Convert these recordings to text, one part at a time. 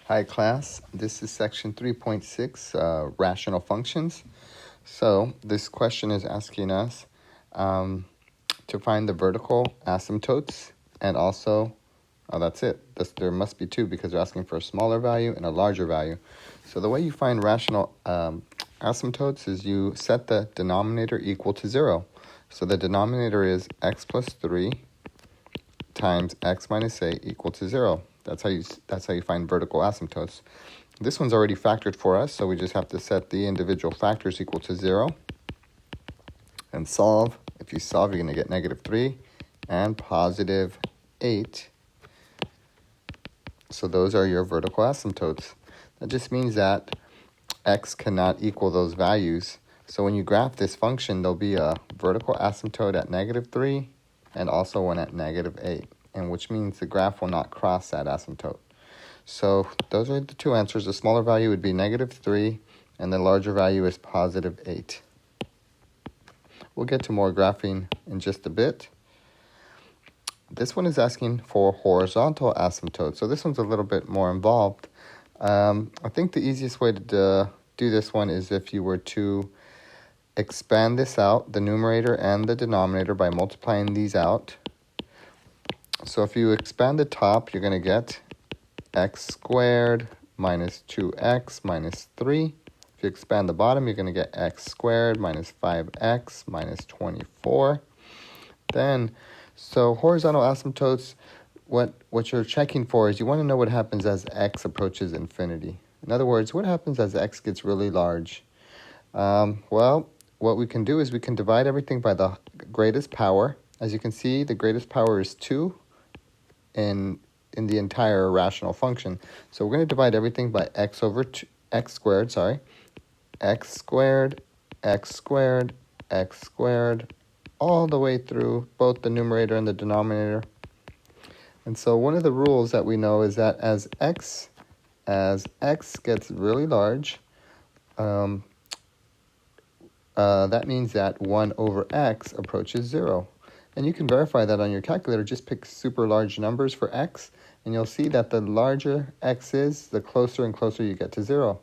Hi class, this is section 3.6, rational functions. So this question is asking us to find the vertical asymptotes and also, that's it. There must be two because they're asking for a smaller value and a larger value. So the way you find rational asymptotes is you set the denominator equal to 0. So the denominator is x plus 3 times x minus a equal to 0. That's how you find vertical asymptotes. This one's already factored for us, so we just have to set the individual factors equal to 0 and solve. If you solve, you're going to get negative 3 and positive 8. So those are your vertical asymptotes. That just means that x cannot equal those values. So when you graph this function, there'll be a vertical asymptote at negative 3 and also one at negative 8, and which means the graph will not cross that asymptote. So those are the two answers. The smaller value would be negative 3, and the larger value is positive 8. We'll get to more graphing in just a bit. This one is asking for horizontal asymptotes. So this one's a little bit more involved. I think the easiest way to do this one is if you were to expand this out, the numerator and the denominator, by multiplying these out. So if you expand the top, you're going to get x squared minus 2x minus 3. If you expand the bottom, you're going to get x squared minus 5x minus 24. So horizontal asymptotes, what you're checking for is you want to know what happens as x approaches infinity. In other words, what happens as x gets really large? Well, what we can do is we can divide everything by the greatest power. As you can see, the greatest power is 2 in the entire rational function. So we're going to divide everything by x squared, x squared, x squared, x squared, all the way through both the numerator and the denominator. And so one of the rules that we know is that as x gets really large, that means that 1 over x approaches 0. And you can verify that on your calculator. Just pick super large numbers for x, and you'll see that the larger x is, the closer and closer you get to 0.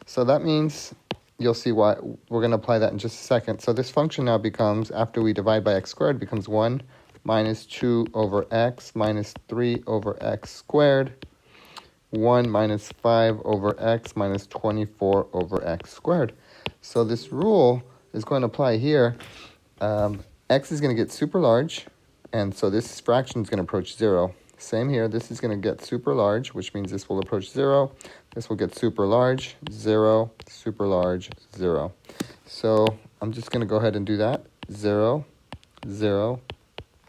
So that means, you'll see why. We're going to apply that in just a second. So this function now becomes, after we divide by x squared, becomes 1 minus 2 over x minus 3 over x squared, 1 minus 5 over x minus 24 over x squared. So this rule is going to apply here. X is going to get super large, and so this fraction is going to approach 0. Same here, this is going to get super large, which means this will approach 0. This will get super large, 0, super large, 0. So I'm just going to go ahead and do that. 0, 0,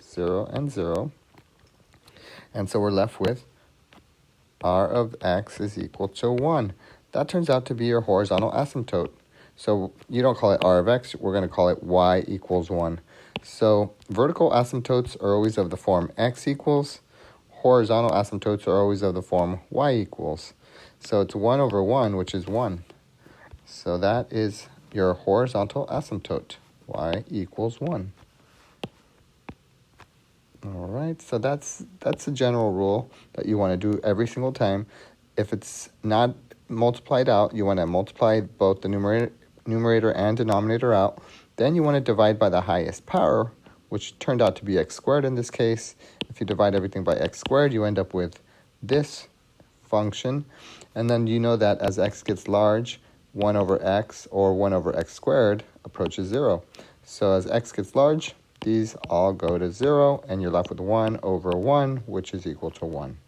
0, and 0. And so we're left with r of x is equal to 1. That turns out to be your horizontal asymptote. So you don't call it r of x, we're going to call it y equals 1. So vertical asymptotes are always of the form x equals. Horizontal asymptotes are always of the form y equals. So it's 1 over 1, which is 1. So that is your horizontal asymptote, y equals 1. All right, so that's a general rule that you want to do every single time. If it's not multiplied out, you want to multiply both the numerator and denominator out. Then you want to divide by the highest power, which turned out to be x squared in this case. If you divide everything by x squared, you end up with this function. And then you know that as x gets large, 1 over x or 1 over x squared approaches 0. So as x gets large, these all go to 0, and you're left with 1 over 1, which is equal to 1.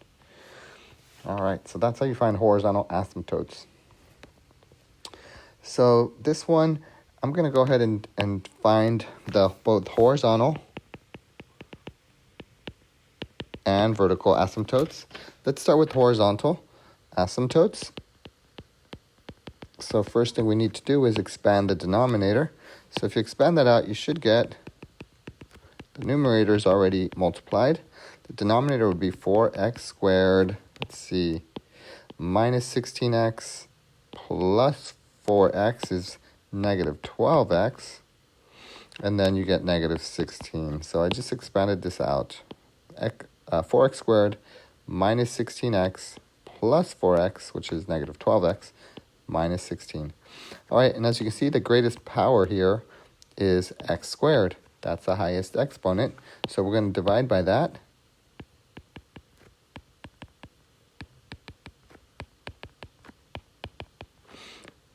All right, so that's how you find horizontal asymptotes. So this one, I'm going to go ahead and find both horizontal and vertical asymptotes. Let's start with horizontal asymptotes. So first thing we need to do is expand the denominator. So if you expand that out, you should get, the numerator is already multiplied. The denominator would be 4x squared, minus 16x plus 4x is negative 12x, and then you get negative 16. So I just expanded this out. 4x squared minus 16x plus 4x, which is negative 12x, minus 16. All right, and as you can see, the greatest power here is x squared. That's the highest exponent. So we're going to divide by that.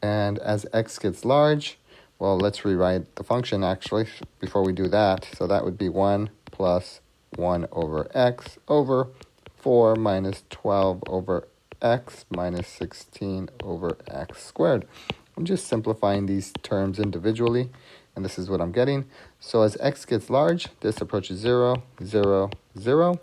And as x gets large, well, let's rewrite the function actually before we do that. So that would be 1 plus 1 over x over 4 minus 12 over x minus 16 over x squared. I'm just simplifying these terms individually, and this is what I'm getting. So as x gets large, this approaches 0, 0, 0.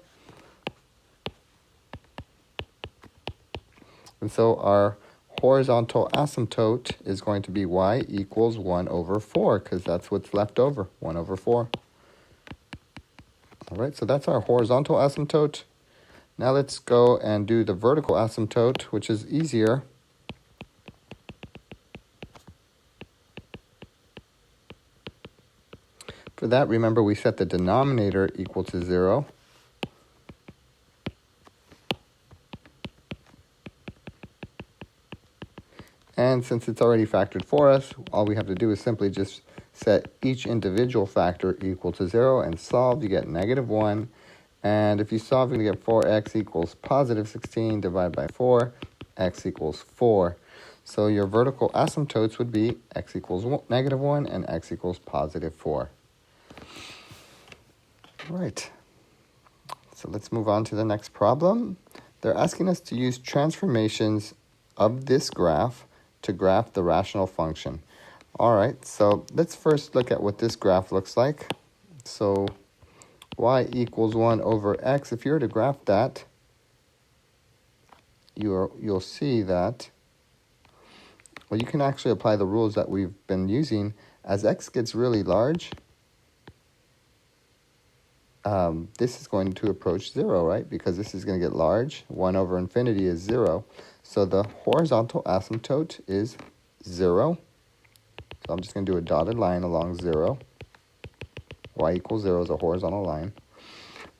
And so our horizontal asymptote is going to be y equals 1 over 4, because that's what's left over, 1 over 4. All right, so that's our horizontal asymptote. Now let's go and do the vertical asymptote, which is easier. For that, remember we set the denominator equal to 0. And since it's already factored for us, all we have to do is simply just set each individual factor equal to 0 and solve. You get negative 1. And if you solve, you're going to get 4x equals positive 16 divided by 4, x equals 4. So your vertical asymptotes would be x equals negative 1 and x equals positive 4. All right. So let's move on to the next problem. They're asking us to use transformations of this graph to graph the rational function. All right, so let's first look at what this graph looks like. So y equals 1 over x. If you were to graph that, you'll see that, well, you can actually apply the rules that we've been using. As x gets really large, this is going to approach 0, right? Because this is going to get large. 1 over infinity is 0. So the horizontal asymptote is 0. So I'm just going to do a dotted line along 0. Y equals 0 is a horizontal line.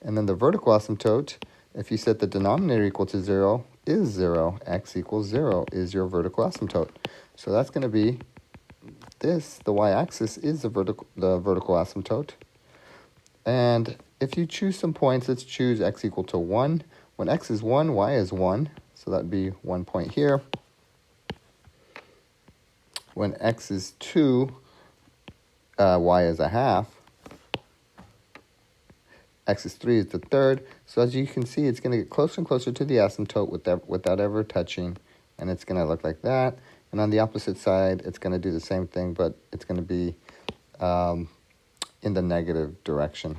And then the vertical asymptote, if you set the denominator equal to 0, is 0. X equals 0 is your vertical asymptote. So that's going to be this. The y-axis is the vertical asymptote. And if you choose some points, let's choose x equal to 1. When x is 1, y is 1. So that would be 1 point here. When x is 2, y is a half. X is 3 is the third. So as you can see, it's going to get closer and closer to the asymptote without ever touching. And it's going to look like that. And on the opposite side, it's going to do the same thing, but it's going to be in the negative direction.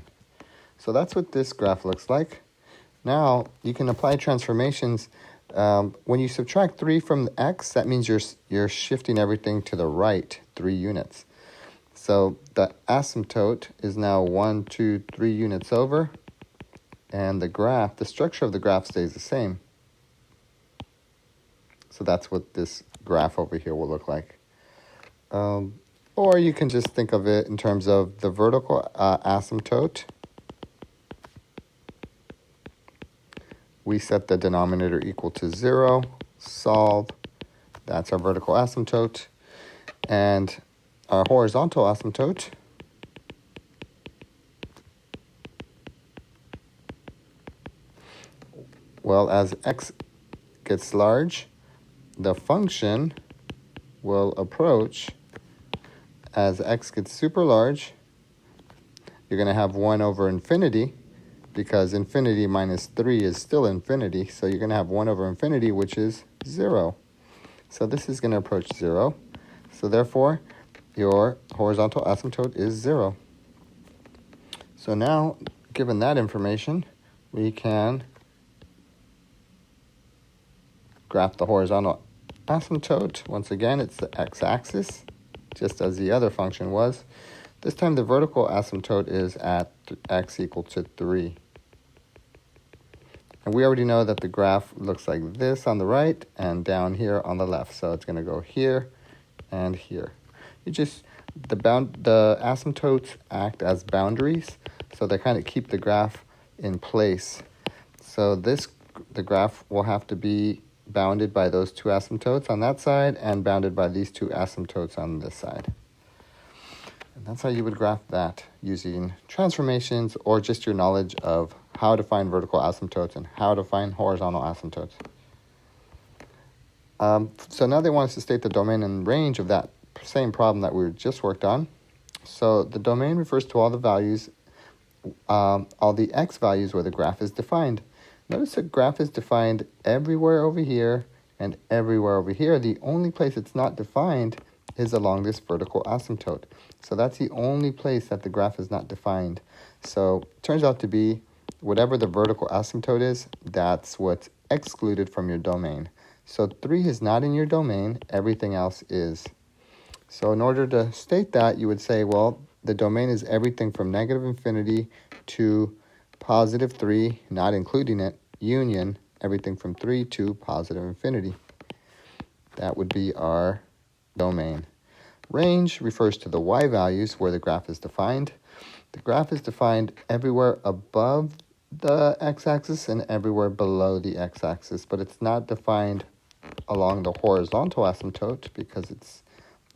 So that's what this graph looks like. Now, you can apply transformations. When you subtract 3 from x, that means you're shifting everything to the right 3 units. So the asymptote is now 1, 2, 3 units over, and the structure of the graph stays the same. So that's what this graph over here will look like. Or you can just think of it in terms of the vertical asymptote. We set the denominator equal to 0, solve. That's our vertical asymptote. And our horizontal asymptote, well, as x gets large, the function will approach. As x gets super large, you're going to have 1 over infinity, because infinity minus 3 is still infinity. So you're going to have 1 over infinity, which is 0. So this is going to approach 0. So therefore, your horizontal asymptote is 0. So now, given that information, we can graph the horizontal asymptote. Once again, it's the x-axis, just as the other function was. This time the vertical asymptote is at x equal to 3. And we already know that the graph looks like this on the right and down here on the left. So it's going to go here and here. The asymptotes act as boundaries, so they kind of keep the graph in place. So the graph will have to be bounded by those two asymptotes on that side and bounded by these two asymptotes on this side. And that's how you would graph that using transformations or just your knowledge of how to find vertical asymptotes and how to find horizontal asymptotes. So now they want us to state the domain and range of that same problem that we just worked on. So the domain refers to all the values, all the x values where the graph is defined. Notice the graph is defined everywhere over here and everywhere over here. The only place it's not defined is along this vertical asymptote. So that's the only place that the graph is not defined. So it turns out to be whatever the vertical asymptote is, that's what's excluded from your domain. So 3 is not in your domain, everything else is. So in order to state that, you would say, well, the domain is everything from negative infinity to positive 3, not including it, union, everything from 3 to positive infinity. That would be our domain. Range refers to the y values where the graph is defined. The graph is defined everywhere above the x-axis and everywhere below the x-axis, but it's not defined along the horizontal asymptote because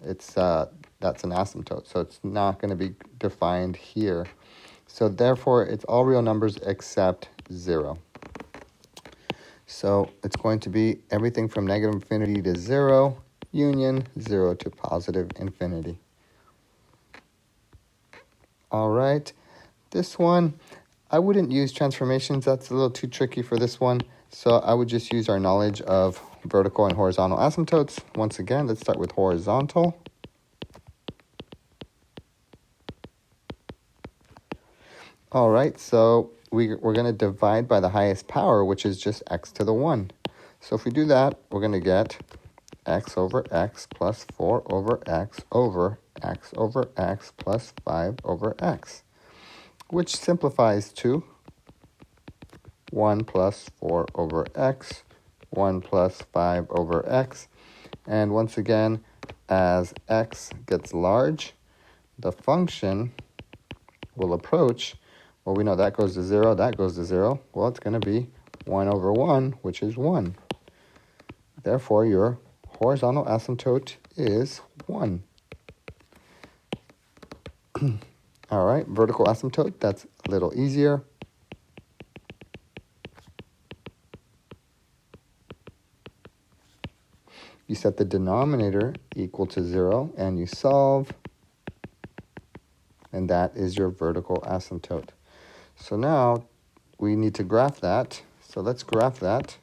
that's an asymptote, so it's not going to be defined here. So therefore, it's all real numbers except 0. So it's going to be everything from negative infinity to 0, union 0 to positive infinity. All right, this one, I wouldn't use transformations. That's a little too tricky for this one. So I would just use our knowledge of vertical and horizontal asymptotes. Once again, let's start with horizontal. All right, so we're going to divide by the highest power, which is just x to the 1. So if we do that, we're going to get x over x plus 4 over x over x over x plus 5 over x, which simplifies to 1 plus 4 over x, 1 plus 5 over x. And once again, as x gets large, the function will approach, well, we know that goes to 0, that goes to 0. Well, it's going to be 1 over 1, which is 1. Therefore, your horizontal asymptote is 1. All right, vertical asymptote, that's a little easier. You set the denominator equal to 0 and you solve, and that is your vertical asymptote. So now we need to graph that. So let's graph that.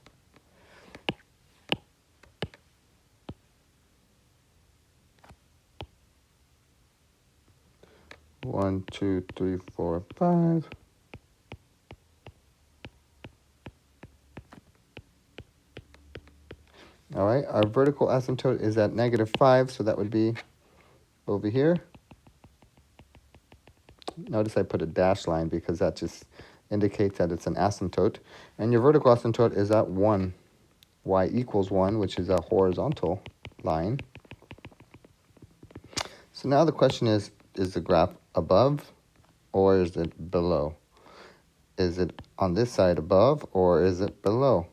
One, two, three, four, 5. All right, our vertical asymptote is at -5, so that would be over here. Notice I put a dash line because that just indicates that it's an asymptote. And your vertical asymptote is at 1. Y equals 1, which is a horizontal line. So now the question is the graph above or is it below? Is it on this side above or is it below?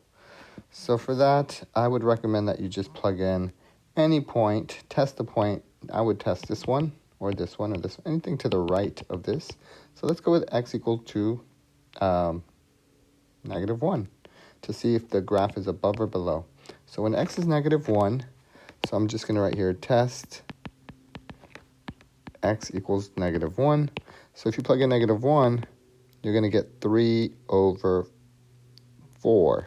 So for that, I would recommend that you just plug in any point, test the point. I would test this one or this one or this, anything to the right of this. So let's go with x equal to -1 to see if the graph is above or below. So when x is -1, so I'm just going to write here test x equals -1. So if you plug in -1, you're going to get 3 over 4.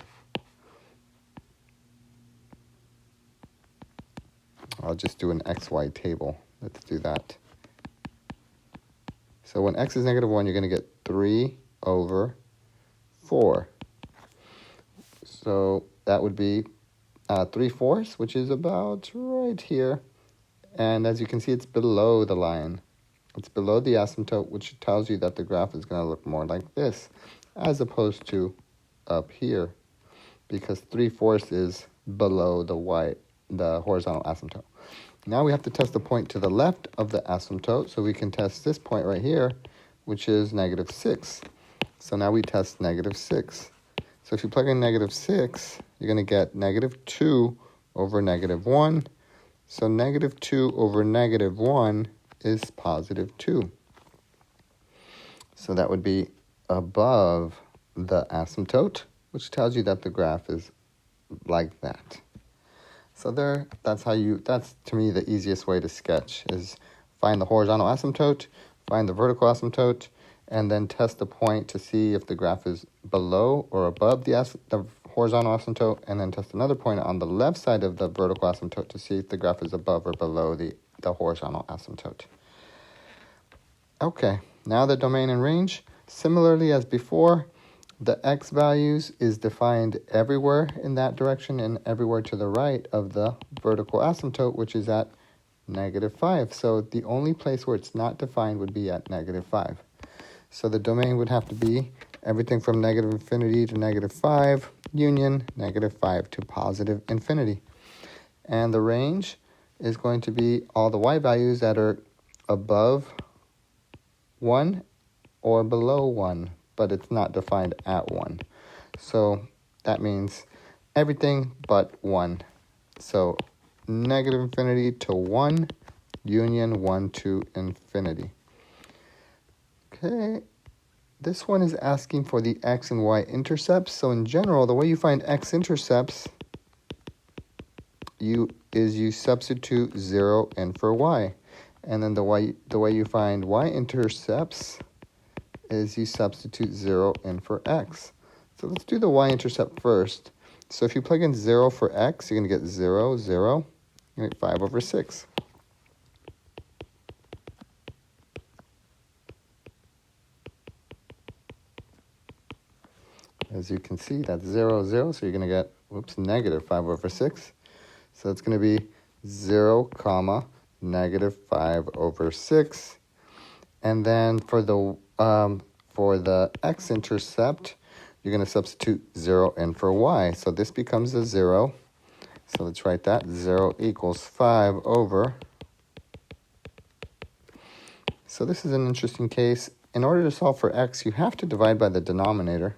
I'll just do an xy table. Let's do that. So when x is -1, you're going to get 3 over 4. So that would be 3/4, which is about right here. And as you can see, it's below the line. It's below the asymptote, which tells you that the graph is going to look more like this, as opposed to up here, because 3/4 is below the horizontal asymptote. Now we have to test the point to the left of the asymptote, so we can test this point right here, which is -6. So now we test -6. So if you plug in -6, you're going to get negative 2 over negative 1. So negative 2 over negative 1 is positive 2. So that would be above the asymptote, which tells you that the graph is like that. So that's to me the easiest way to sketch is find the horizontal asymptote, find the vertical asymptote, and then test the point to see if the graph is below or above the horizontal asymptote, and then test another point on the left side of the vertical asymptote to see if the graph is above or below the horizontal asymptote. Okay, now the domain and range. Similarly as before, the x values is defined everywhere in that direction and everywhere to the right of the vertical asymptote, which is at negative 5. So the only place where it's not defined would be at negative 5. So the domain would have to be everything from negative infinity to negative 5, union negative 5 to positive infinity. And the range is going to be all the y values that are above 1 or below 1, but it's not defined at 1. So that means everything but 1. So negative infinity to 1, union 1 to infinity. Okay, this one is asking for the x and y intercepts. So in general, the way you find x intercepts you substitute 0 in for y. And then the way you find y intercepts is you substitute 0 in for x. So let's do the y-intercept first. So if you plug in 0 for x, you're going to get 0, 0. You get 5 over 6. As you can see, that's 0, 0. So you're going to get, negative 5 over 6. So it's going to be 0, comma, negative 5 over 6. And then for the x-intercept, you're going to substitute 0 in for y. So this becomes a 0. So let's write that. 0 equals 5 over. So this is an interesting case. In order to solve for x, you have to divide by the denominator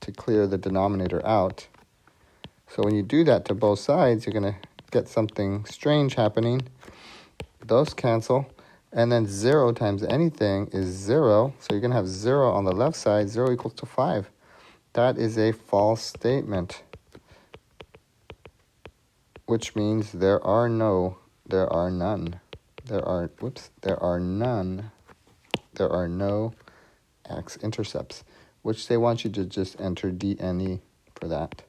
to clear the denominator out. So when you do that to both sides, you're going to get something strange happening. Those cancel. And then 0 times anything is 0. So you're going to have 0 on the left side. 0 equals to 5. That is a false statement, which means there are none. There are no x-intercepts, which they want you to just enter DNE for that.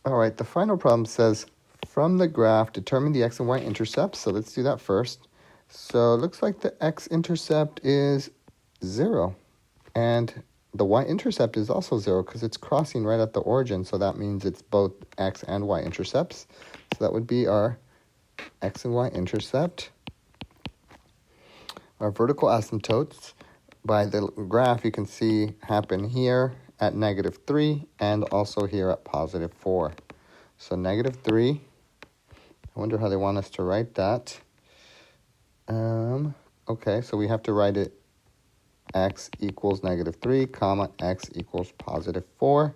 All right, the final problem says, from the graph, determine the x and y intercepts. So let's do that first. So it looks like the x-intercept is 0. And the y-intercept is also 0 because it's crossing right at the origin. So that means it's both x and y-intercepts. So that would be our x and y-intercept. Our vertical asymptotes, by the graph, you can see happen here at negative 3 and also here at positive 4. So negative 3. I wonder how they want us to write that. Okay, so we have to write it x equals negative 3, comma, x equals positive 4.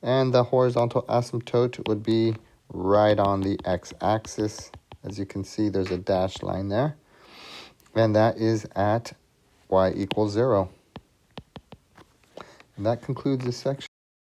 And the horizontal asymptote would be right on the x-axis. As you can see, there's a dashed line there. And that is at y equals 0. And that concludes this section.